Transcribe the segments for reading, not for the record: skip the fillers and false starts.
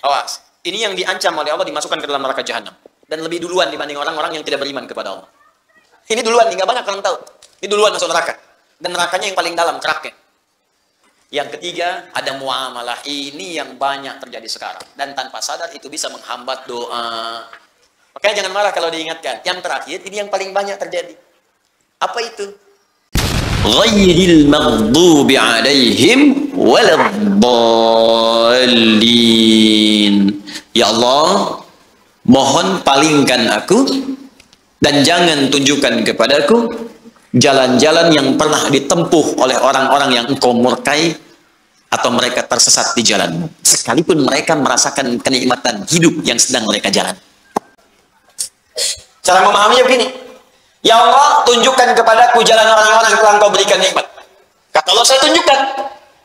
Awas. Ini yang diancam oleh Allah dimasukkan ke dalam neraka jahanam. Dan lebih duluan dibanding orang-orang yang tidak beriman kepada Allah. Ini duluan, nggak banyak orang tahu. Ini duluan masuk neraka. Dan nerakanya yang paling dalam, keraknya. Yang ketiga, ada muamalah. Ini yang banyak terjadi sekarang. Dan tanpa sadar itu bisa menghambat doa. Makanya jangan marah kalau diingatkan. Yang terakhir, ini yang paling banyak terjadi. Apa itu? Ghairil maghdubi alaihim waladdallin. Ya Allah, mohon palingkan aku dan jangan tunjukkan kepadaku jalan-jalan yang pernah ditempuh oleh orang-orang yang engkau murkai atau mereka tersesat di jalanmu. Sekalipun mereka merasakan kenikmatan hidup yang sedang mereka jalan. Cara memahaminya begini. Ya Allah, tunjukkan kepadaku jalan orang-orang yang telah engkau berikan nikmat. Kata Allah, saya tunjukkan.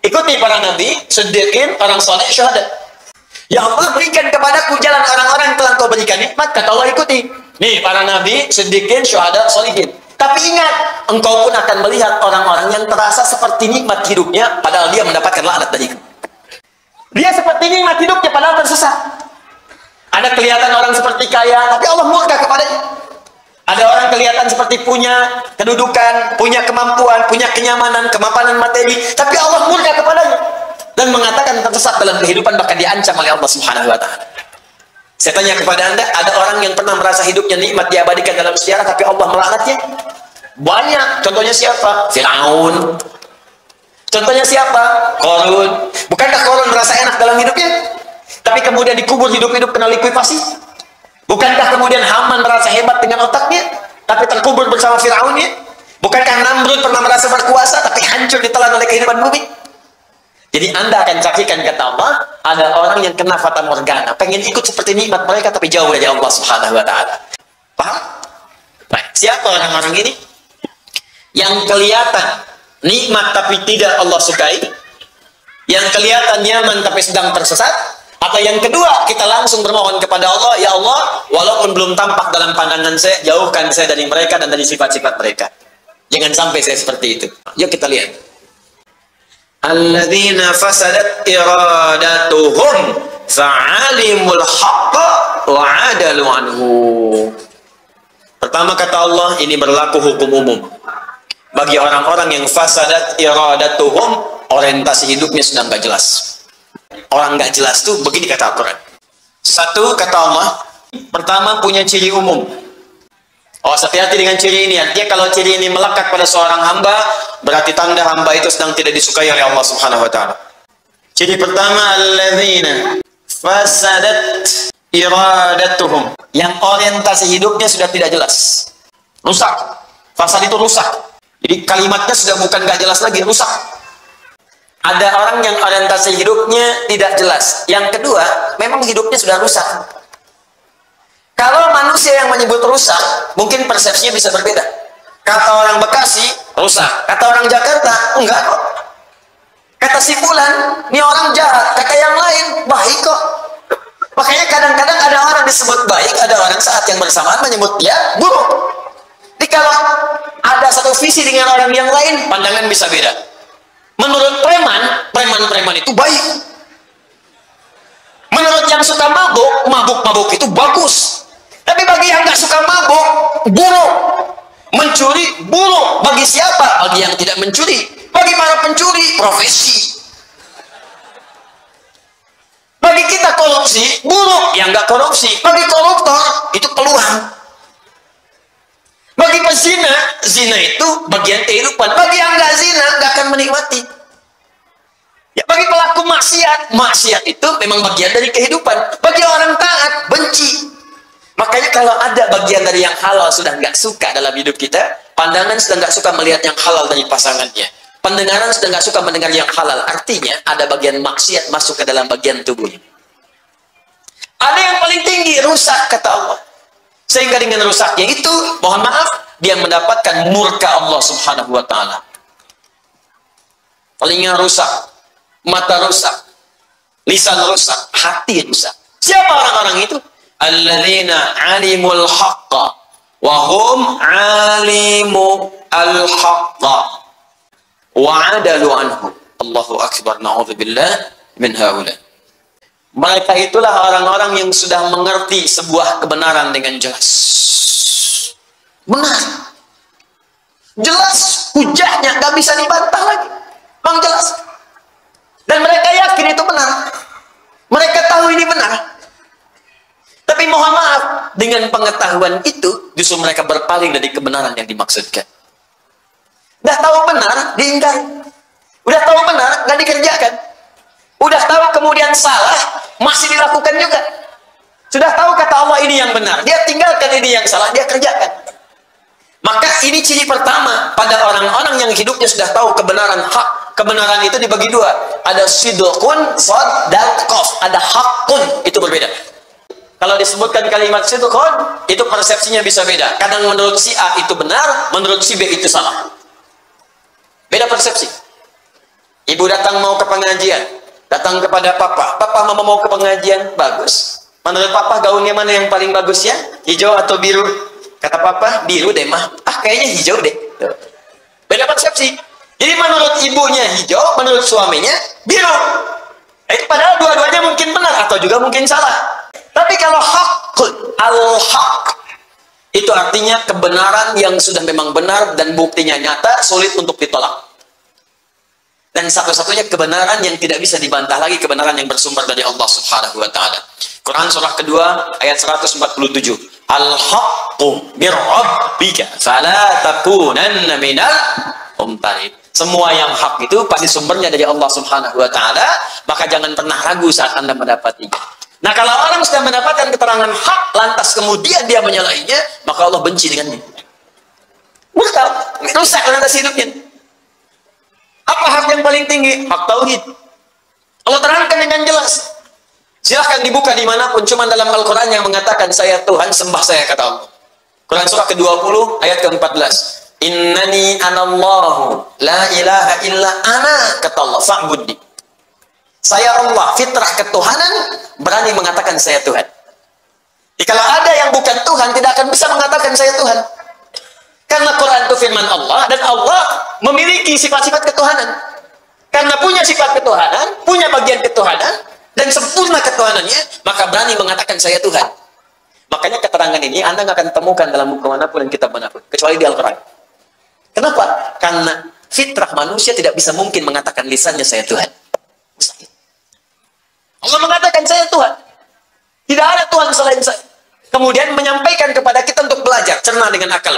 Ikuti para nabi, siddiqin, orang soleh, syuhada. Ya Allah, berikan kepadaku jalan orang-orang yang telah engkau berikan nikmat. Kata Allah, ikuti. Nih, para nabi, siddiqin, syuhada, solihin. Tapi ingat, engkau pun akan melihat orang-orang yang terasa seperti nikmat hidupnya, padahal dia mendapatkan laknat dariku. Dia seperti nikmat hidupnya, padahal tersesat. Ada kelihatan orang seperti kaya, tapi Allah murka kepadanya. Ada orang kelihatan seperti punya kedudukan, punya kemampuan, punya kenyamanan, kemapanan materi, tapi Allah murka kepadanya dan mengatakan tersesat dalam kehidupan, bahkan diancam oleh Allah Subhanahu wa taala. Saya tanya kepada Anda, ada orang yang pernah merasa hidupnya nikmat diabadikan dalam sejarah tapi Allah melaknatnya? Banyak. Contohnya siapa? Firaun. Contohnya siapa? Qarun. Bukankah Qarun merasa enak dalam hidupnya? Tapi kemudian dikubur hidup-hidup kena likuifaksi? Bukankah kemudian Haman merasa hebat dengan otaknya, tapi terkubur bersama Firaunnya? Bukankah Namrud pernah merasa berkuasa, tapi hancur ditelan oleh kehidupan bumi? Jadi Anda akan saksikan, kata Allah, ada orang yang kena fata morgana, pengen ikut seperti nikmat mereka, tapi jauh dari Allah Subhanahu wa taala. Paham? Baik, siapa orang-orang ini? Yang kelihatan nikmat tapi tidak Allah sukai, yang kelihatan nyaman tapi sedang tersesat. Atau yang kedua, kita langsung bermohon kepada Allah, ya Allah, walaupun belum tampak dalam pandangan saya, jauhkan saya dari mereka dan dari sifat-sifat mereka. Jangan sampai saya seperti itu. Yuk kita lihat. Alladzina fasadat iradatuhum fa'alimul haqqa wa 'adalu anhu. Pertama kata Allah, ini berlaku hukum umum. Bagi orang-orang yang fasadat iradatuhum, orientasi hidupnya sedang gak jelas. Orang nggak jelas tuh begini kata Al-Quran. Satu, kata Allah, pertama punya ciri umum. Oh, hati-hati dengan ciri ini. Artinya kalau ciri ini melekat pada seorang hamba, berarti tanda hamba itu sedang tidak disukai oleh Allah Subhanahu wa taala. Ciri pertama, alladzina fasadat iradatuhum, yang orientasi hidupnya sudah tidak jelas. Rusak. Fasad itu rusak. Jadi kalimatnya sudah bukan nggak jelas lagi, rusak. Ada orang yang orientasi hidupnya tidak jelas. Yang kedua, memang hidupnya sudah rusak. Kalau manusia yang menyebut rusak, mungkin persepsinya bisa berbeda. Kata orang Bekasi, rusak. Kata orang Jakarta, enggak kok. Kata si Fulan, ini orang jahat. Kata yang lain, baik kok. Makanya kadang-kadang ada orang disebut baik, ada orang saat yang bersamaan menyebut dia buruk. Jadi kalau ada satu visi dengan orang yang lain, pandangan bisa beda. Menurut preman itu baik. Menurut yang suka mabuk itu bagus. Tapi bagi yang nggak suka mabuk, buruk. Mencuri, buruk. Bagi siapa? Bagi yang tidak mencuri. Bagi para pencuri, profesi. Bagi kita korupsi, buruk. Yang nggak korupsi. Bagi koruptor, itu peluang. Bagi pezina, zina itu bagian kehidupan. Bagi yang nggak zina, nggak akan menikmati. Ya, bagi pelaku maksiat itu memang bagian dari kehidupan. Bagi orang taat, benci. Makanya kalau ada bagian dari yang halal sudah nggak suka dalam hidup kita, pandangan sudah nggak suka melihat yang halal dari pasangannya. Pendengaran sudah nggak suka mendengar yang halal. Artinya ada bagian maksiat masuk ke dalam bagian tubuhnya. Ada yang paling tinggi, rusak, kata Allah. Sehingga dengan rusaknya itu, mohon maaf, dia mendapatkan murka Allah Subhanahu wa taala. Telinga rusak, mata rusak, lisan rusak, hati rusak. Siapa orang-orang itu? Alladzina alimul haqqa wa hum alimu al-haqqa wa adalu anhu. Allahu akbar, na'udzubillah min haula. Mereka itulah orang-orang yang sudah mengerti sebuah kebenaran dengan jelas. Benar. Jelas. Hujahnya nggak bisa dibantah lagi. Memang jelas. Dan mereka yakin itu benar. Mereka tahu ini benar. Tapi mohon maaf, dengan pengetahuan itu, justru mereka berpaling dari kebenaran yang dimaksudkan. Udah tahu benar, diingkari. Udah tahu benar, nggak dikerjakan. Udah tahu kemudian salah, masih dilakukan juga. Sudah tahu kata Allah ini yang benar, dia tinggalkan ini yang salah, dia kerjakan. Maka ini ciri pertama pada orang-orang yang hidupnya sudah tahu kebenaran hak. Kebenaran itu dibagi dua. Ada sidqun, sadaqah. Ada hakun, itu berbeda. Kalau disebutkan kalimat sidqun, itu persepsinya bisa beda. Kadang menurut si A itu benar, menurut si B itu salah. Beda persepsi. Ibu datang mau ke pengajian, datang kepada papa. Papa mama mau ke pengajian, bagus. Menurut papa gaunnya mana yang paling bagus ya? Hijau atau biru? Kata papa, biru deh mah. Ah kayaknya hijau deh. Beda persepsi. Jadi menurut ibunya hijau, menurut suaminya biru. Itu padahal dua-duanya mungkin benar atau juga mungkin salah. Tapi kalau hakun, al-haq, itu artinya kebenaran yang sudah memang benar dan buktinya nyata, sulit untuk ditolak. Dan satu-satunya kebenaran yang tidak bisa dibantah lagi, kebenaran yang bersumber dari Allah Subhanahu wa Ta'ala. Quran surah kedua ayat 147. Al-haqqu bir rabbika fala takunanna minal mumtarin. Semua yang hak itu pasti sumbernya dari Allah Subhanahu wa Ta'ala, maka jangan pernah ragu saat Anda mendapatinya. Nah, kalau orang sudah mendapatkan keterangan hak, lantas kemudian dia menyalahinya, maka Allah benci dengannya. Maka rusak lantas hidupnya. Apa hak yang paling tinggi? Hak tauhid. Allah terangkan dengan jelas. Silahkan dibuka dimanapun, cuma dalam Al-Quran yang mengatakan saya Tuhan, sembah saya, kata Allah. Quran surah ke-20 ayat ke-14. Innani anallahu la ilaha illa ana, kata Allah, fa'budni. Saya Allah, fitrah ketuhanan, berani mengatakan saya Tuhan. Jadi kalau ada yang bukan Tuhan, tidak akan bisa mengatakan saya Tuhan. Karena Quran itu firman Allah, dan Allah memiliki sifat-sifat ketuhanan. Karena punya sifat ketuhanan, punya bagian ketuhanan, dan sempurna ketuhanannya, maka berani mengatakan saya Tuhan. Makanya keterangan ini Anda nggak akan temukan dalam buku manapun dan kitab manapun, kecuali di Al-Quran. Kenapa? Karena fitrah manusia tidak bisa mungkin mengatakan lisannya saya Tuhan. Mustahil. Allah mengatakan saya Tuhan. Tidak ada Tuhan selain saya. Kemudian menyampaikan kepada kita untuk belajar, cerna dengan akal.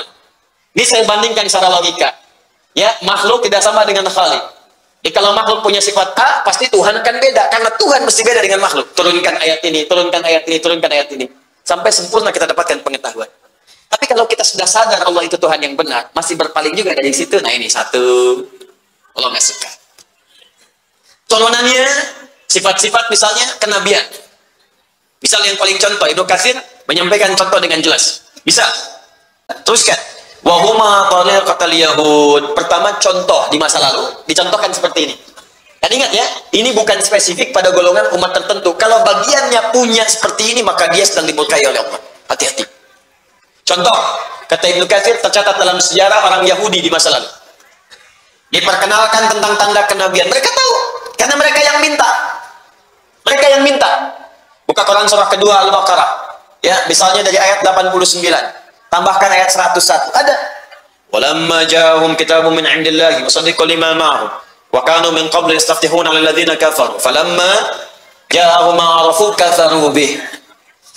Ini saya bandingkan secara logika. Ya, makhluk tidak sama dengan Khalik. Jadi kalau makhluk punya sifat A, pasti Tuhan akan beda. Karena Tuhan mesti beda dengan makhluk. Turunkan ayat ini, turunkan ayat ini, turunkan ayat ini. Sampai sempurna kita dapatkan pengetahuan. Tapi kalau kita sudah sadar Allah itu Tuhan yang benar, masih berpaling juga dari situ. Nah ini satu, Allah nggak suka. Turunannya, sifat-sifat misalnya kenabian. Misal yang paling contoh, Ibnu Katsir menyampaikan contoh dengan jelas. Bisa. Teruskan. Wahuma tariqatul yahud. Pertama contoh di masa lalu dicontohkan seperti ini. Dan ingat ya, ini bukan spesifik pada golongan umat tertentu. Kalau bagiannya punya seperti ini, maka dia sedang dimurkai oleh Allah. Hati-hati. Contoh, kata Ibnu Katsir tercatat dalam sejarah orang Yahudi di masa lalu. Diperkenalkan tentang tanda kenabian. Mereka tahu, karena mereka yang minta. Mereka yang minta. Buka Quran surah kedua Al-Baqarah. Ya, misalnya dari ayat 89. Tambahkan ayat 101. Ada. Walamma ja'ahum kitabun min 'indillahi musaddiqun lima ma'ahum wa kanu min qabli yastaftihuna 'alal ladzina kafaru falamma ja'ahum ma 'arafu kafaru bih.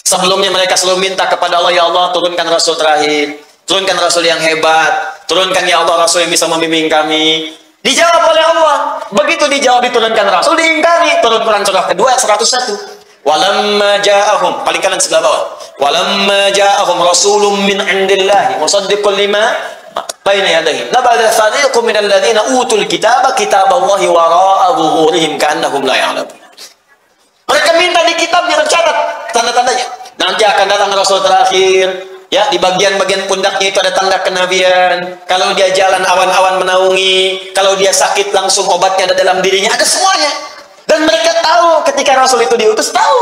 Sebelumnya mereka selalu minta kepada Allah, ya Allah turunkan rasul terakhir, turunkan rasul yang hebat, turunkan ya Allah rasul yang bisa membimbing kami. Dijawab oleh Allah. Begitu dijawab diturunkan rasul, diingkari. Turun Quran surah kedua ayat 101. Walamma ja'ahum, paling kanan sebelah bawah. Walamma ja'ahum rasulun min 'indillahi musaddiqun lima baina yadayhi nabadha fariqun minal ladzina utul kitaba kitaballahi wara'a dhuhurihim ka'annahum la ya'lamun. Mereka minta di kitabnya tercatat tanda-tandanya. Nanti akan datang rasul terakhir, ya, di bagian-bagian pundaknya itu ada tanda kenabian. Kalau dia jalan awan-awan menaungi, kalau dia sakit langsung obatnya ada dalam dirinya, ada semuanya. Dan mereka tahu ketika Rasul itu diutus, tahu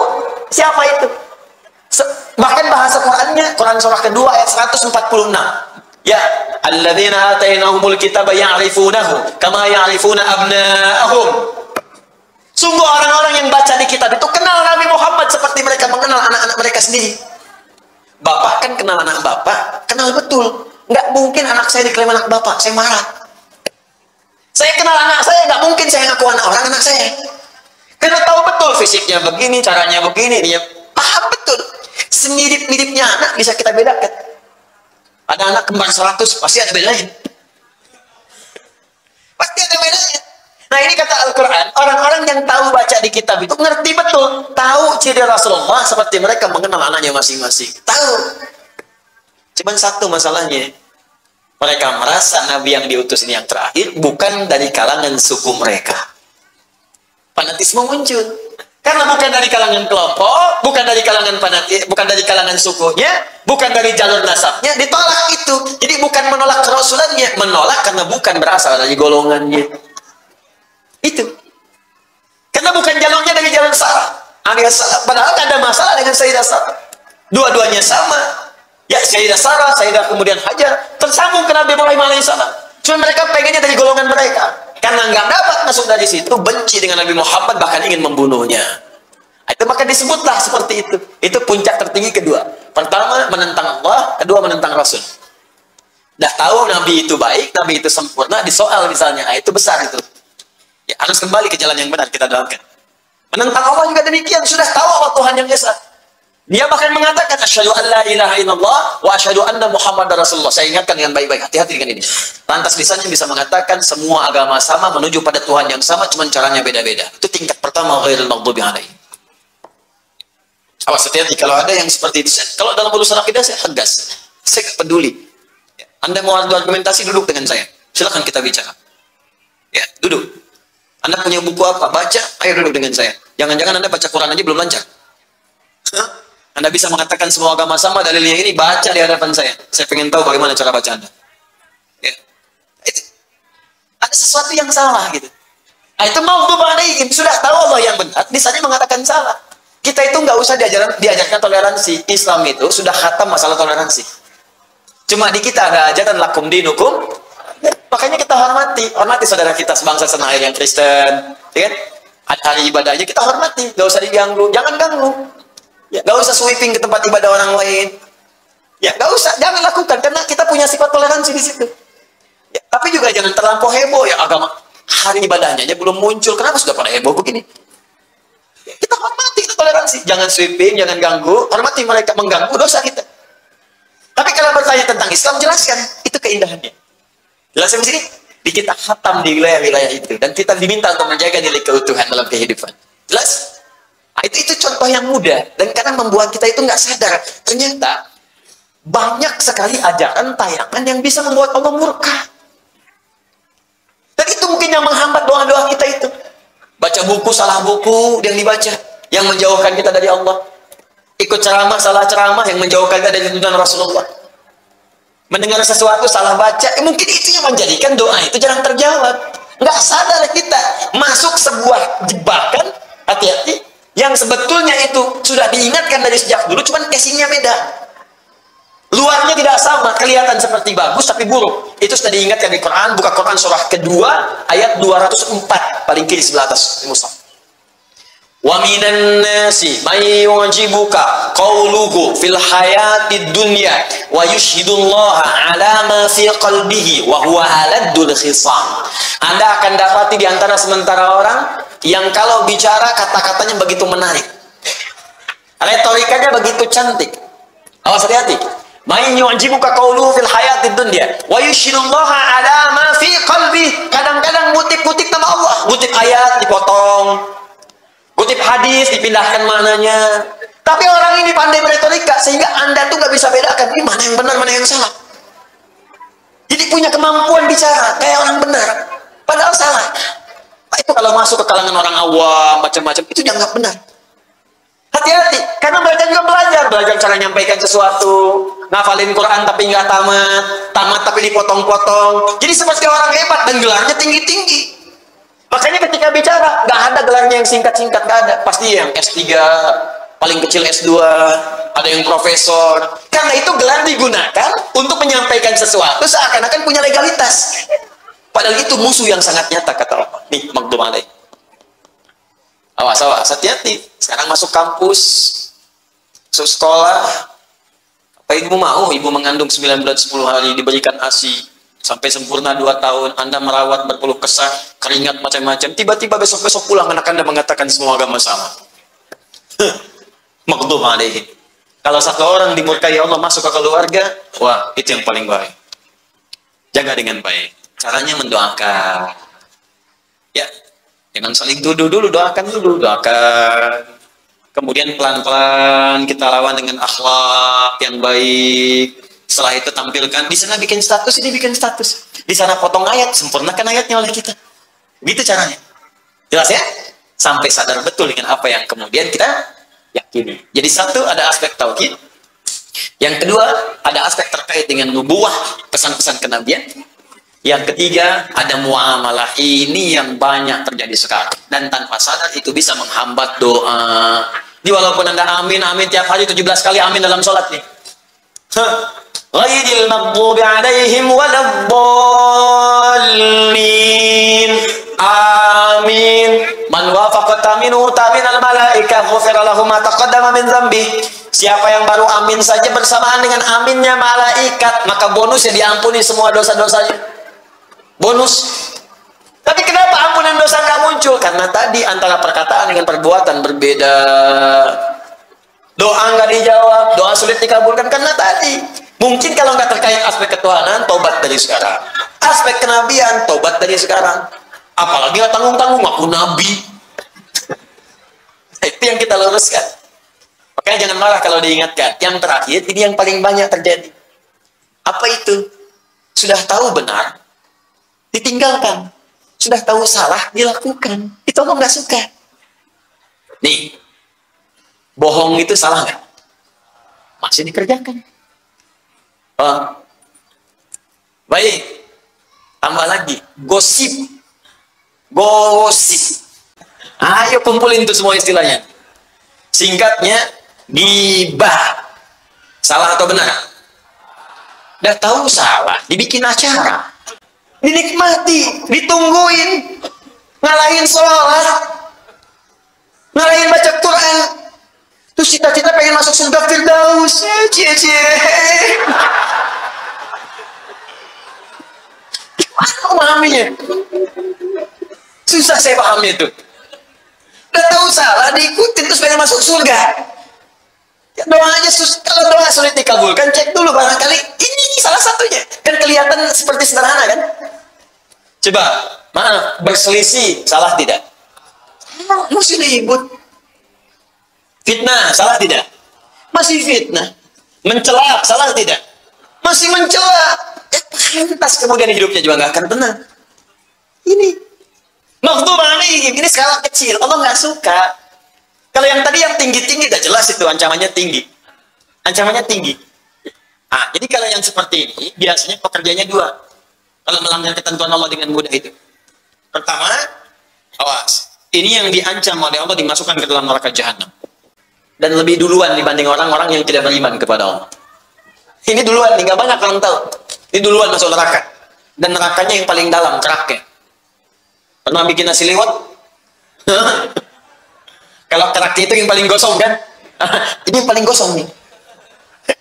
siapa itu. Bahkan bahasa Qurannya, Quran surah kedua ayat 146. Ya, alladzina atainahumul kitaba ya'rifunahu kama ya'rifuna abna'ahum. Sungguh orang-orang yang baca di kitab itu kenal Nabi Muhammad seperti mereka mengenal anak-anak mereka sendiri. Bapak kan kenal anak bapak, kenal betul. Nggak mungkin anak saya diklaim anak bapak, saya marah. Saya kenal anak saya, nggak mungkin saya ngaku anak orang anak saya. Karena tahu betul fisiknya begini, caranya begini, dia paham betul. Semirip-miripnya anak bisa kita bedakan. Ada anak kembar 100, pasti ada bedanya. Pasti ada bedanya. Nah ini kata Al-Quran, orang-orang yang tahu baca di kitab itu ngerti betul. Tahu ciri Rasulullah seperti mereka mengenal anaknya masing-masing. Tahu. Cuman satu masalahnya. Mereka merasa Nabi yang diutus ini yang terakhir bukan dari kalangan suku mereka. Fanatisme muncul. Karena bukan dari kalangan kelompok, bukan dari kalangan fanatik, bukan dari kalangan sukunya, bukan dari jalur nasabnya, ditolak itu. Jadi bukan menolak kerasulannya, menolak karena bukan berasal dari golongannya. Itu. Karena bukan jalurnya dari jalur Sarah. Padahal tidak ada masalah dengan Sayyidah Sarah. Dua-duanya sama. Ya, Sayyidah Sarah, Sayyidah kemudian Hajar, tersambung ke Nabi Ibrahim alaihissalam. Cuma mereka pengennya dari golongan mereka. Karena nggak dapat masuk dari situ, benci dengan Nabi Muhammad, bahkan ingin membunuhnya. Itu maka disebutlah seperti itu. Itu puncak tertinggi kedua. Pertama, menentang Allah. Kedua, menentang Rasul. Dah tahu Nabi itu baik, Nabi itu sempurna, disoal misalnya. Nah, itu besar itu. Ya, harus kembali ke jalan yang benar, kita doakan. Menentang Allah juga demikian. Sudah tahu Allah Tuhan yang Esa. Dia bahkan mengatakan, asyhadu an la ilaha illallah wa asyhadu anna Muhammadar Rasulullah. Saya ingatkan dengan baik-baik, hati-hati dengan ini. Lantas lisannya bisa mengatakan semua agama sama, menuju pada Tuhan yang sama, cuma caranya beda-beda. Itu tingkat pertama, ghairil maghdubi alaihim. Awas, hati-hati kalau ada yang seperti itu. Kalau dalam urusan akidah saya tegas. Saya tidak peduli. Anda mau argumentasi, duduk dengan saya. Silakan kita bicara. Ya, duduk. Anda punya buku apa? Baca, ayo duduk dengan saya. Jangan-jangan Anda baca Quran aja belum lancar. Anda bisa mengatakan semua agama sama, dalilnya ini, baca di hadapan saya. Saya pengen tahu bagaimana cara baca Anda. Ya. Itu. Ada sesuatu yang salah gitu. Nah, itu maghdubi alaihim, sudah tahu Allah yang benar, lisannya mengatakan salah. Kita itu nggak usah diajarkan toleransi. Islam itu sudah khatam masalah toleransi. Cuma di kita ada ajaran lakum dinukum. Makanya kita hormati saudara kita sebangsa senair yang Kristen, ya kan? Hari ibadahnya kita hormati, nggak usah diganggu, jangan ganggu. Ya, nggak usah sweeping ke tempat ibadah orang lain. Ya, nggak usah, jangan lakukan karena kita punya sifat toleransi di situ. Ya, tapi juga jangan terlampau heboh ya agama. Hari ibadahnya aja belum muncul, kenapa sudah pada heboh begini? Ya, kita hormati, kita toleransi, jangan sweeping, jangan ganggu, hormati mereka, mengganggu dosa kita. Tapi kalau bertanya tentang Islam, jelaskan itu keindahannya. Jelaskan di sini, di kita khatam di wilayah-wilayah itu, dan kita diminta untuk menjaga nilai keutuhan dalam kehidupan. Jelas? Nah, itu contoh yang mudah, dan kadang membuat kita itu nggak sadar. Ternyata banyak sekali ajaran tayangan yang bisa membuat Allah murka. Dan itu mungkin yang menghambat doa-doa kita itu. Baca buku, salah buku yang dibaca, yang menjauhkan kita dari Allah. Ikut ceramah, salah ceramah, yang menjauhkan kita dari tuntunan Rasulullah. Mendengar sesuatu, salah baca, mungkin itu yang menjadikan doa itu jarang terjawab. Nggak sadar kita masuk sebuah jebakan, hati-hati, yang sebetulnya itu sudah diingatkan dari sejak dulu, cuman casingnya beda. Luarnya tidak sama, kelihatan seperti bagus, tapi buruk. Itu sudah diingatkan di Quran. Buka Quran surah kedua, ayat 204, paling kiri sebelah atas mushaf. Wa minan nasi may yu'jibuka qawluhu fil hayatid dunya wa yushhidullaha ala ma fi qalbihi wa huwa aladdul khisam. Anda akan dapati di antara sementara orang yang kalau bicara kata-katanya begitu menarik, retorikanya begitu cantik. Awas, hati-hati. May yu'jibuka qawluhu fil hayatid dunya wa yushhidullaha ala ma fi qalbi. Kadang-kadang ngutip-ngutip nama Allah, ngutip ayat dipotong, kutip hadis dipindahkan maknanya. Tapi orang ini pandai beretorika sehingga Anda tuh nggak bisa bedakan ini mana yang benar, mana yang salah. Jadi punya kemampuan bicara kayak orang benar, padahal salah. Nah, itu kalau masuk ke kalangan orang awam macam-macam itu dianggap benar. Hati-hati, karena mereka juga belajar cara menyampaikan sesuatu, ngafalin Quran tapi nggak tamat tapi dipotong-potong. Jadi seperti orang hebat dan gelarnya tinggi-tinggi. Makanya ketika bicara, nggak ada gelarnya yang singkat-singkat, nggak ada. Pasti yang S3, paling kecil S2, ada yang profesor. Karena itu gelar digunakan untuk menyampaikan sesuatu seakan-akan punya legalitas. Padahal itu musuh yang sangat nyata, kata Allah. Nih, maghdubi alaihim. Awas, awas, hati-hati. Sekarang masuk kampus, masuk sekolah. Apa ibu mau? Ibu mengandung 9 bulan 10 hari, diberikan ASI. Sampai sempurna 2 tahun, Anda merawat berpuluh kesah, keringat macam-macam. Tiba-tiba besok-besok pulang anak Anda mengatakan semua agama sama. Maghdub alaihim. Kalau satu orang dimurkai Allah masuk ke keluarga, wah, itu yang paling baik. Jaga dengan baik. Caranya mendoakan. Ya, jangan saling tuduh dulu, doakan dulu, doakan. Kemudian pelan-pelan kita lawan dengan akhlak yang baik. Setelah itu tampilkan, di sana bikin status, ini bikin status. Di sana potong ayat, sempurnakan ayatnya oleh kita. Begitu caranya. Jelas ya? Sampai sadar betul dengan apa yang kemudian kita yakini. Jadi satu, ada aspek tauhid. Yang kedua, ada aspek terkait dengan nubuwah, pesan-pesan kenabian. Yang ketiga, ada muamalah. Ini yang banyak terjadi sekarang. Dan tanpa sadar itu bisa menghambat doa. Jadi walaupun Anda amin, amin tiap hari 17 kali amin dalam sholat nih. Ghairil maghdubi alaihim waladdallin. Amin. Man wafaqat aminu taminal malaika ghufira lahu ma taqaddama min dzambi. Siapa yang baru amin saja bersamaan dengan aminnya malaikat, maka bonusnya diampuni semua dosa-dosanya. Bonus. Tapi kenapa ampunan dosa nggak muncul? Karena tadi antara perkataan dengan perbuatan berbeda. Doa nggak dijawab, doa sulit dikabulkan karena tadi. Mungkin kalau nggak terkait aspek ketuhanan, tobat dari sekarang. Aspek kenabian, tobat dari sekarang. Apalagi nggak tanggung-tanggung, aku nabi. Itu yang kita luruskan. Makanya jangan marah kalau diingatkan. Yang terakhir, ini yang paling banyak terjadi. Apa itu? Sudah tahu benar, ditinggalkan. Sudah tahu salah, dilakukan. Itu Allah nggak suka. Nih, bohong itu salah nggak? Masih dikerjakan. Oh. Baik. Tambah lagi, gosip. Gosip. Ayo kumpulin itu semua istilahnya. Singkatnya, gibah. Salah atau benar? Udah tahu salah, dibikin acara. Dinikmati, ditungguin. Ngalahin sholat. Ngalahin baca Quran. Terus cita-cita pengen masuk surga Firdaus. Cie-cie. Gimana memahaminya? Susah saya pahami itu. Udah tahu salah, diikutin terus pengen masuk surga. Ya, doanya kalau doa sulit dikabulkan, cek dulu barangkali ini salah satunya. Kan kelihatan seperti sederhana kan? Coba, maaf, berselisih salah tidak? Masih ribut. Fitnah, salah tidak? Masih fitnah. Mencela, salah tidak? Masih mencela. Pantas kemudian hidupnya juga nggak akan tenang. Ini maghdub alaihim, ini skala kecil. Allah nggak suka. Kalau yang tadi yang tinggi-tinggi udah jelas itu ancamannya tinggi. Ancamannya tinggi. Ah, jadi kalau yang seperti ini biasanya pekerjaannya dua. Kalau melanggar ketentuan Allah dengan mudah itu. Pertama, awas. Ini yang diancam oleh Allah dimasukkan ke dalam neraka jahanam. Dan lebih duluan dibanding orang-orang yang tidak beriman kepada Allah. Ini duluan, nggak banyak orang tahu. Ini duluan masuk neraka. Dan nerakanya yang paling dalam, keraknya. Pernah bikin nasi liwet? Kalau keraknya itu yang paling gosong kan? Ini yang paling gosong nih.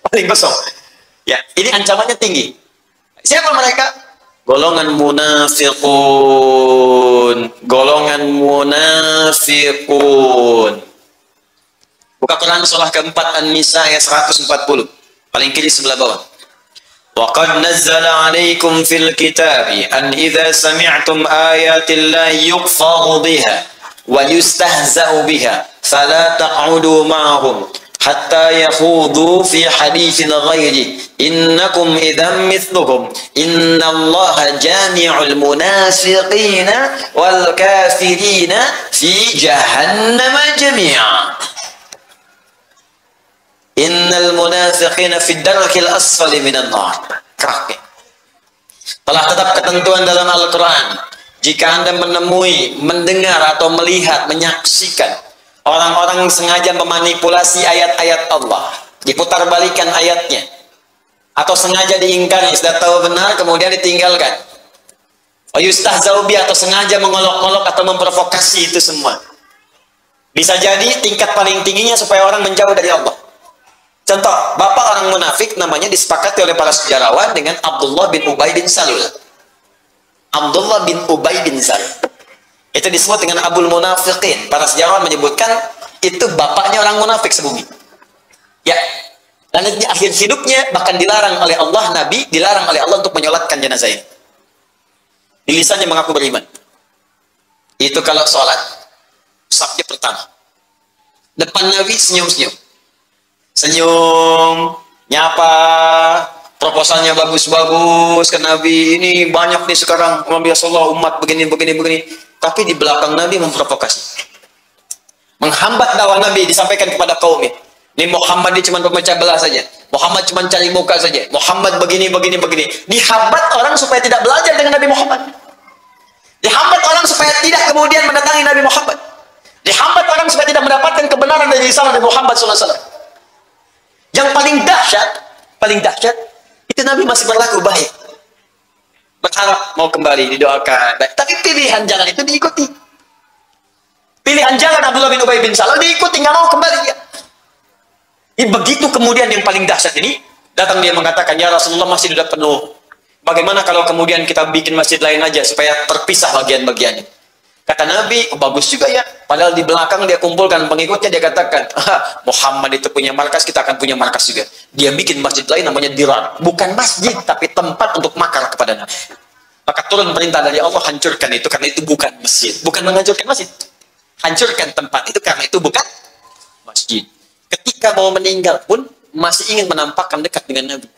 Paling gosong. Ya, ini ancamannya tinggi. Siapa mereka? Golongan munafiqun. Golongan munafiqun. Buka Quran surah keempat An-Nisa ayat 140. Paling kiri sebelah bawah. Wa qad nazzala 'alaikum fil kitabi an idza sami'tum ayatillahi yukfaru biha wa yustahza'u biha fala taq'udu ma'ahum hatta yakhudu fi haditsin ghairi innakum idzam mithluhum innallaha jami'ul munafiqina wal kafirina fi jahannam jami'a. Innal munafiqina fid darkil asfali minan nar. Keraknya. Telah tetap ketentuan dalam Al-Quran. Jika Anda menemui, mendengar atau melihat, menyaksikan orang-orang yang sengaja memanipulasi ayat-ayat Allah, diputar balikan ayatnya, atau sengaja diingkari, sudah tahu benar kemudian ditinggalkan. Yustahzau bi, atau sengaja mengolok-olok atau memprovokasi itu semua. Bisa jadi tingkat paling tingginya supaya orang menjauh dari Allah. Contoh, bapak orang munafik namanya disepakati oleh para sejarawan dengan Abdullah bin Ubay bin Salul. Abdullah bin Ubay bin Salul. Itu disebut dengan Abul Munafiqin. Para sejarawan menyebutkan itu bapaknya orang munafik sebumi. Ya. Dan di akhir hidupnya bahkan dilarang oleh Allah, Nabi dilarang oleh Allah untuk menyolatkan jenazah ini. Di lisannya mengaku beriman. Itu kalau sholat, sabnya pertama. Depan Nabi senyum-senyum. Senyum, nyapa, proposalnya bagus-bagus ke Nabi. Ini banyak nih sekarang, Rasulullah umat begini. Tapi di belakang Nabi memprovokasi. Menghambat dakwah Nabi disampaikan kepada kaumnya. Ini Muhammad ini cuma pemecah belah saja. Muhammad cuma cari muka saja. Muhammad begini. Dihambat orang supaya tidak belajar dengan Nabi Muhammad. Dihambat orang supaya tidak kemudian mendatangi Nabi Muhammad. Dihambat orang supaya tidak mendapatkan kebenaran dari risalah Nabi Muhammad SAW. Yang paling dahsyat, itu Nabi masih berlaku baik. Berharap mau kembali, didoakan. Tapi pilihan jalan itu diikuti. Pilihan jalan Abdullah bin Ubay bin Salul diikuti, nggak mau kembali ya. Begitu kemudian yang paling dahsyat ini, datang dia mengatakan, ya Rasulullah masih sudah penuh. Bagaimana kalau kemudian kita bikin masjid lain aja, supaya terpisah bagian-bagiannya. Kata Nabi, oh, bagus juga ya. Padahal di belakang dia kumpulkan pengikutnya, dia katakan, Muhammad itu punya markas, kita akan punya markas juga. Dia bikin masjid lain namanya Dirar. Bukan masjid, tapi tempat untuk makar kepada Nabi. Maka turun perintah dari Allah, hancurkan itu, karena itu bukan masjid. Bukan menghancurkan masjid. Hancurkan tempat itu, karena itu bukan masjid. Ketika mau meninggal pun, masih ingin menampakkan dekat dengan Nabi.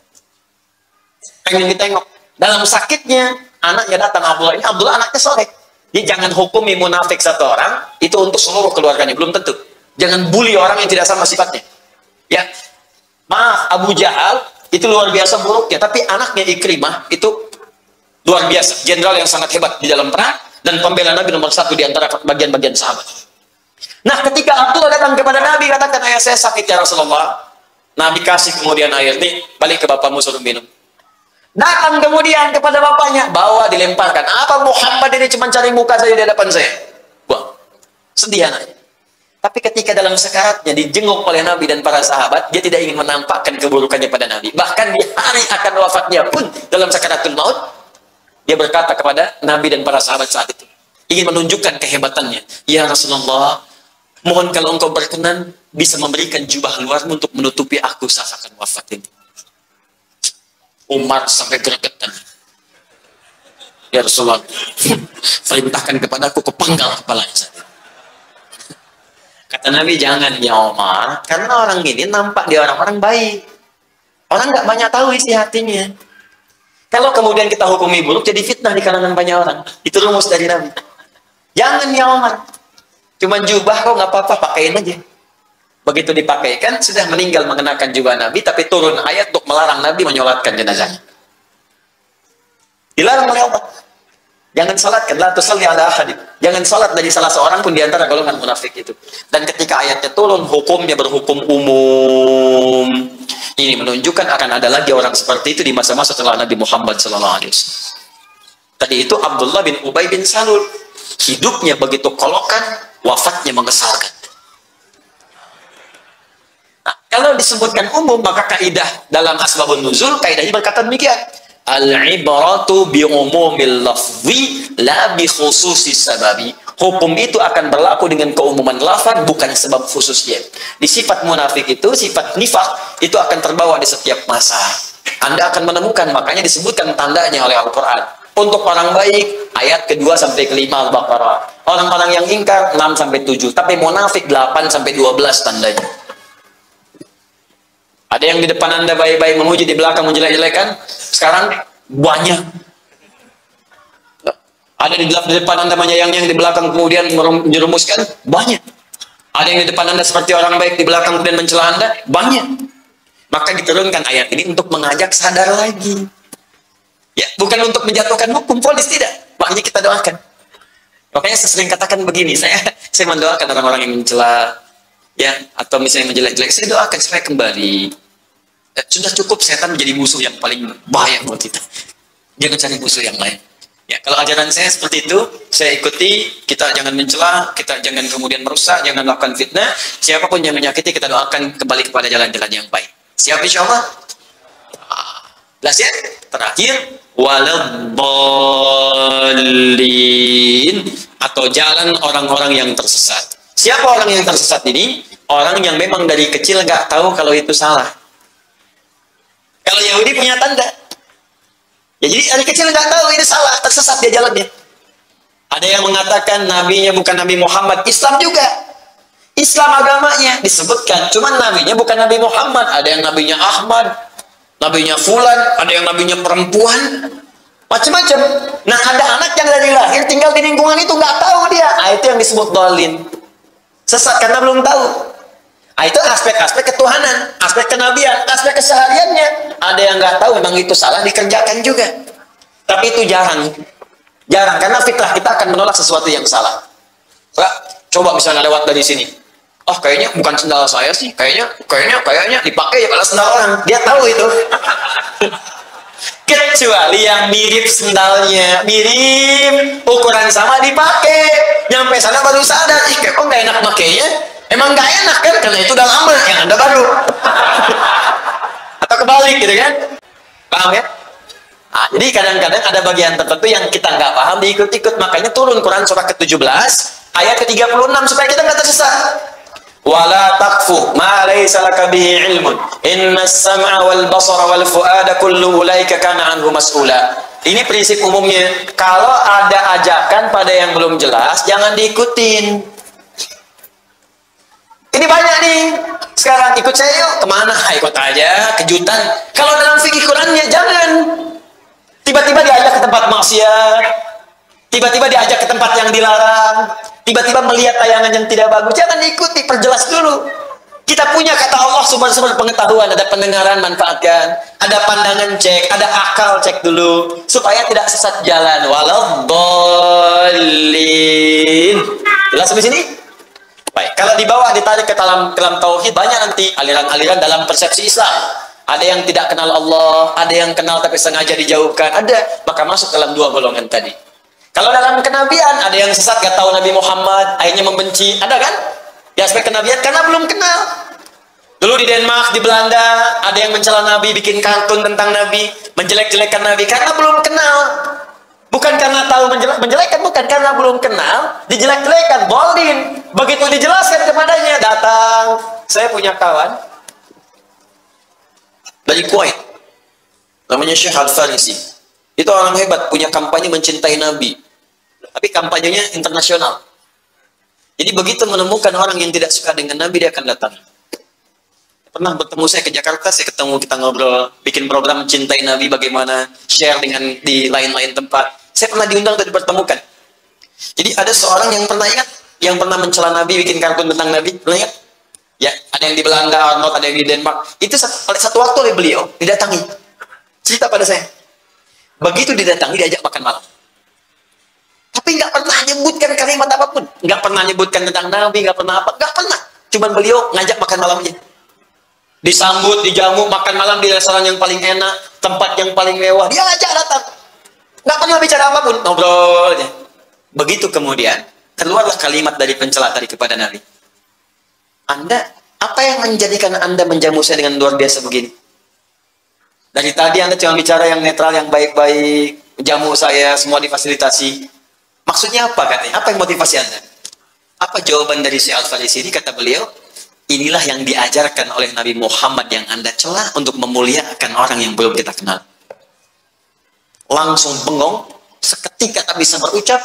Pengen ditengok. Dalam sakitnya, anaknya datang, Abdullah. Ini Abdullah anaknya soleh. Jadi jangan hukumi munafik satu orang, itu untuk seluruh keluarganya, belum tentu. Jangan bully orang yang tidak sama sifatnya. Ya, maaf, Abu Jahal itu luar biasa buruknya, tapi anaknya Ikrimah itu luar biasa, jenderal yang sangat hebat di dalam perang, dan pembela Nabi nomor 1 di antara bagian-bagian sahabat. Nah, ketika Abdullah datang kepada Nabi, katakan, ayah saya sakit ya Rasulullah. Nabi kasih kemudian air, nih, balik ke bapakmu suruh minum. Datang kemudian kepada bapaknya, bawa dilemparkan. Apa Muhammad ini cuma cari muka saja di hadapan saya? Wah, sedih anaknya. Tapi ketika dalam sekaratnya dijenguk oleh Nabi dan para sahabat, dia tidak ingin menampakkan keburukannya pada Nabi. Bahkan di hari akan wafatnya pun dalam sakaratul maut, dia berkata kepada Nabi dan para sahabat saat itu, ingin menunjukkan kehebatannya. Ya Rasulullah, mohon kalau engkau berkenan bisa memberikan jubah luarmu untuk menutupi aku saat akan wafat ini. Umar sampai gregetan. Ya Rasulullah, perintahkan kepadaku kepenggal kepalanya saja. Kata Nabi, jangan ya Umar, karena orang ini nampak dia orang-orang baik. Orang nggak banyak tahu isi hatinya. Kalau kemudian kita hukumi buruk, jadi fitnah di kalangan banyak orang. Itu rumus dari Nabi. Jangan ya Umar, cuman jubah kok nggak apa-apa, pakaiin aja. Begitu dipakaikan, sudah meninggal mengenakan jubah Nabi, tapi turun ayat untuk melarang Nabi menyolatkan jenazahnya. Dilarang oleh Allah. Jangan salatkan, la tusalli ala ahadin. Jangan salat dari salah seorang pun di antara golongan munafik itu. Dan ketika ayatnya turun, hukumnya berhukum umum. Ini menunjukkan akan ada lagi orang seperti itu di masa-masa setelah Nabi Muhammad SAW. Tadi itu Abdullah bin Ubay bin Salul. Hidupnya begitu kolokan, wafatnya mengesalkan. Nah, kalau disebutkan umum, maka kaidah dalam asbabun nuzul, kaidahnya berkata demikian. Al-ibratu bi umumil lafzi la bi khususis sababi. Hukum itu akan berlaku dengan keumuman lafaz, bukan sebab khususnya. Di sifat munafik itu, sifat nifak itu akan terbawa di setiap masa. Anda akan menemukan, makanya disebutkan tandanya oleh Al-Quran. Untuk orang baik, ayat ke-2 sampai ke-5 Al-Baqarah. Orang-orang yang ingkar 6 sampai 7, tapi munafik 8 sampai 12 tandanya. Ada yang di depan Anda baik-baik memuji, di belakang menjelek-jelekan. Sekarang banyak. Ada di depan Anda menyayangi, yang di belakang kemudian menjerumuskan. Banyak. Ada yang di depan Anda seperti orang baik, di belakang kemudian mencela Anda. Banyak. Maka diturunkan ayat ini untuk mengajak sadar lagi. Ya, bukan untuk menjatuhkan hukum, polis tidak. Makanya kita doakan. Makanya saya sering katakan begini, saya mendoakan orang-orang yang mencela, ya, atau misalnya menjelek-jelek, saya doakan supaya kembali. Sudah cukup setan menjadi musuh yang paling bahaya buat kita. Jangan cari musuh yang lain. Ya, kalau ajaran saya seperti itu, saya ikuti. Kita jangan mencela, kita jangan kemudian merusak, jangan melakukan fitnah. Siapapun yang menyakiti, kita doakan kembali kepada jalan-jalan yang baik. Siap insya Allah? Jelas ya? Terakhir, waladhdallin, atau jalan orang-orang yang tersesat. Siapa orang yang tersesat ini? Orang yang memang dari kecil nggak tahu kalau itu salah. Kalau Yahudi punya tanda. Ya, jadi dari kecil nggak tahu ini salah, tersesat dia jalannya. Ada yang mengatakan nabinya bukan Nabi Muhammad, Islam juga. Islam agamanya disebutkan, cuman nabinya bukan Nabi Muhammad. Ada yang nabinya Ahmad, nabinya Fulan, ada yang nabinya perempuan, macam-macam. Nah, ada anak yang dari lahir tinggal di lingkungan itu nggak tahu dia. Itu yang disebut dhalin. Sesat karena belum tahu. Itu aspek-aspek ketuhanan, aspek kenabian, aspek kesehariannya. Ada yang nggak tahu memang itu salah dikerjakan juga. Tapi itu jarang. Jarang, karena fitrah kita akan menolak sesuatu yang salah. Pak, coba misalnya lewat dari sini. Oh, kayaknya bukan sendal saya sih. Kayaknya dipakai ya kalau sendal orang. Dia tahu itu. Kecuali yang mirip sendalnya, mirip, ukuran sama dipakai. Nyampe sana baru sadar, ih kok nggak enak makainya. Emang nggak enak kan, karena itu udah lama, yang Anda baru. Atau kebalik gitu kan. Paham ya? Nah, jadi kadang-kadang ada bagian tertentu yang kita nggak paham, diikut-ikut. Makanya turun Quran surah ke-17, ayat ke-36, supaya kita nggak tersesat. Wala taqfu ma laysa laka bihi ilmun innas sam'a wal basara wal fuada kullu ulaika kana anhu mas'ula. Ini prinsip umumnya. Kalau ada ajakan pada yang belum jelas, jangan diikutin. Ini banyak nih. Sekarang ikut saya yuk. Kemana? Ikut aja. Kejutan. Kalau dalam fikih Qurannya jangan. Tiba-tiba diajak ke tempat maksiat. Tiba-tiba diajak ke tempat yang dilarang. Tiba-tiba melihat tayangan yang tidak bagus. Jangan diikuti. Perjelas dulu. Kita punya kata Allah sumber-sumber pengetahuan. Ada pendengaran, manfaatkan. Ada pandangan, cek. Ada akal, cek dulu. Supaya tidak sesat jalan. Waladhdallin. Jelas sampai sini? Baik, kalau di bawah ditarik ke dalam tauhid, banyak nanti aliran-aliran dalam persepsi Islam. Ada yang tidak kenal Allah, ada yang kenal tapi sengaja dijauhkan, ada, maka masuk dalam dua golongan tadi. Kalau dalam kenabian, ada yang sesat gak tahu Nabi Muhammad, akhirnya membenci, ada kan? Di aspek kenabian karena belum kenal. Dulu di Denmark, di Belanda, ada yang mencela Nabi, bikin kartun tentang Nabi, menjelek-jelekan Nabi karena belum kenal. Bukan karena tahu menjelekkan, bukan karena belum kenal, dijelek-jelekan, boldin. Begitu dijelaskan kepadanya, datang. Saya punya kawan dari Kuwait, namanya Syekh Al-Farisi. Itu orang hebat, punya kampanye mencintai Nabi. Tapi kampanyenya internasional. Jadi begitu menemukan orang yang tidak suka dengan Nabi, dia akan datang. Pernah bertemu saya ke Jakarta, saya ketemu, kita ngobrol, bikin program Cintai Nabi, bagaimana share dengan di lain-lain tempat. Saya pernah diundang untuk dipertemukan. Jadi ada seorang yang pernah ingat, yang pernah mencela Nabi, bikin kartun tentang Nabi, pernah ingat? Ya, ada yang di Belanda, Arnold, ada yang di Denmark. Itu satu waktu oleh beliau didatangi. Cerita pada saya. Begitu didatangi, diajak makan malam. Tapi nggak pernah nyebutkan kalimat apapun. Nggak pernah nyebutkan tentang Nabi, nggak pernah apa, nggak pernah. Cuman beliau ngajak makan malam aja. Disambut, dijamu, makan malam di restoran yang paling enak, tempat yang paling mewah. Dia ngajak datang. Nggak pernah bicara apapun, ngobrol aja. Begitu kemudian, keluarlah kalimat dari pencela tadi kepada Nabi. Anda, apa yang menjadikan Anda menjamu saya dengan luar biasa begini? Dari tadi Anda cuma bicara yang netral, yang baik-baik, jamu saya, semua difasilitasi. Maksudnya apa katanya? Apa yang motivasi Anda? Apa jawaban dari Syekh Al-Farisi ini? Kata beliau, inilah yang diajarkan oleh Nabi Muhammad yang Anda celah untuk memuliakan orang yang belum kita kenal. Langsung bengong, seketika tak bisa berucap.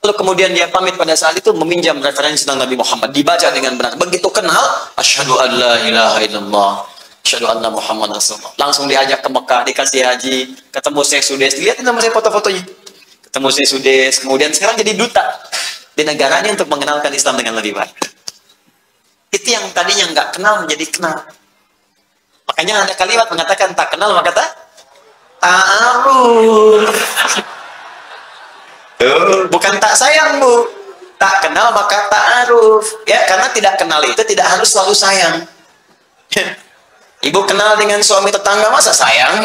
Lalu kemudian dia pamit pada saat itu meminjam referensi tentang Nabi Muhammad, dibaca dengan benar. Begitu kenal, asyhadu an la ilaha illallah, asyhadu anna Muhammad Rasulullah. Langsung diajak ke Mekah, dikasih haji, ketemu Syekh Sudes. Lihat nama saya foto-fotonya. Ketemu Syekh Sudes, kemudian sekarang jadi duta di negaranya untuk mengenalkan Islam dengan lebih baik. Itu yang tadinya nggak kenal menjadi kenal. Makanya ada kalimat mengatakan tak kenal maka ta'aruf. Bukan tak sayang, Bu. Tak kenal maka ta'aruf. Ya, karena tidak kenal itu tidak harus selalu sayang. Ibu kenal dengan suami tetangga, masa sayang?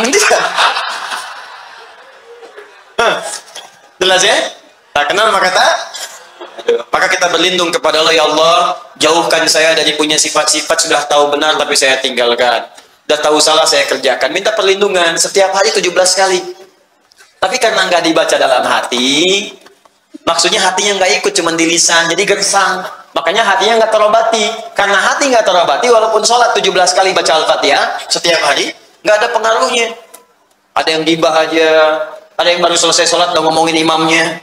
Jelas ya? Tak kenal maka tak. Maka kita berlindung kepada Allah. Ya Allah, jauhkan saya dari punya sifat-sifat sudah tahu benar tapi saya tinggalkan. Sudah tahu salah saya kerjakan. Minta perlindungan setiap hari 17 kali. Tapi karena nggak dibaca dalam hati, maksudnya hatinya nggak ikut, cuma di lisan, jadi gersang. Makanya hatinya nggak terobati. Karena hati nggak terobati, walaupun sholat 17 kali baca Al-Fatihah setiap hari, nggak ada pengaruhnya. Ada yang gibah aja, ada yang baru selesai sholat udah ngomongin imamnya.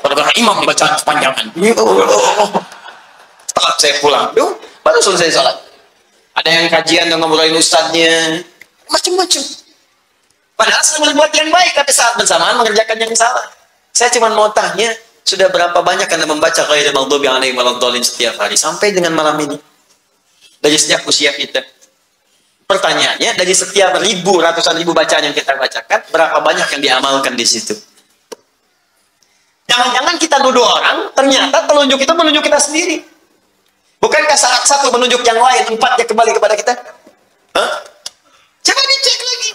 Padahal imam bacaan sepanjangan. Setelah saya pulang, baru selesai sholat. Ada yang kajian udah ngobrolin ustadznya, macam-macam. Padahal sedang berbuat yang baik, tapi saat bersamaan mengerjakan yang salah. Saya cuma mau tanya, sudah berapa banyak Anda membaca ghairil maghdubi alaihim waladdallin setiap hari sampai dengan malam ini? Dari sejak usia kita. Pertanyaannya, dari setiap ratusan ribu bacaan yang kita bacakan, berapa banyak yang diamalkan di situ? Jangan-jangan kita nuduh orang, ternyata penunjuk itu menunjuk kita sendiri. Bukankah saat satu menunjuk yang lain, empatnya kembali kepada kita? Hah? Coba dicek lagi.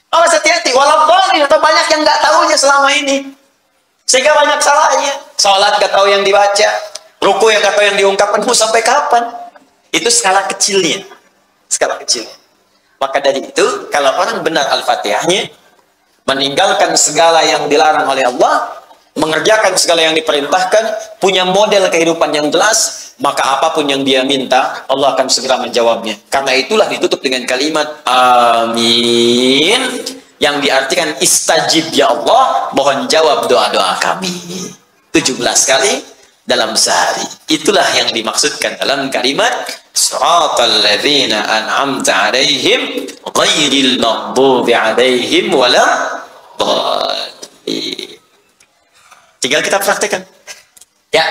Awas hati-hati, waladdallin atau banyak yang nggak tahunya selama ini. Sehingga banyak salahnya. Salat nggak tahu yang dibaca, ruku yang nggak tahu yang diungkapkan, mau sampai kapan? Itu skala kecilnya. Skala kecilnya. Maka dari itu, kalau orang benar Al-Fatihahnya, meninggalkan segala yang dilarang oleh Allah, mengerjakan segala yang diperintahkan, punya model kehidupan yang jelas, maka apapun yang dia minta, Allah akan segera menjawabnya. Karena itulah ditutup dengan kalimat amin, yang diartikan istajib ya Allah, mohon jawab doa-doa kami. 17 kali dalam sehari. Itulah yang dimaksudkan dalam kalimat siratal ladzina an'amta 'alaihim ghairil maghdubi 'alaihim waladdallin. Tinggal kita praktekkan. Ya.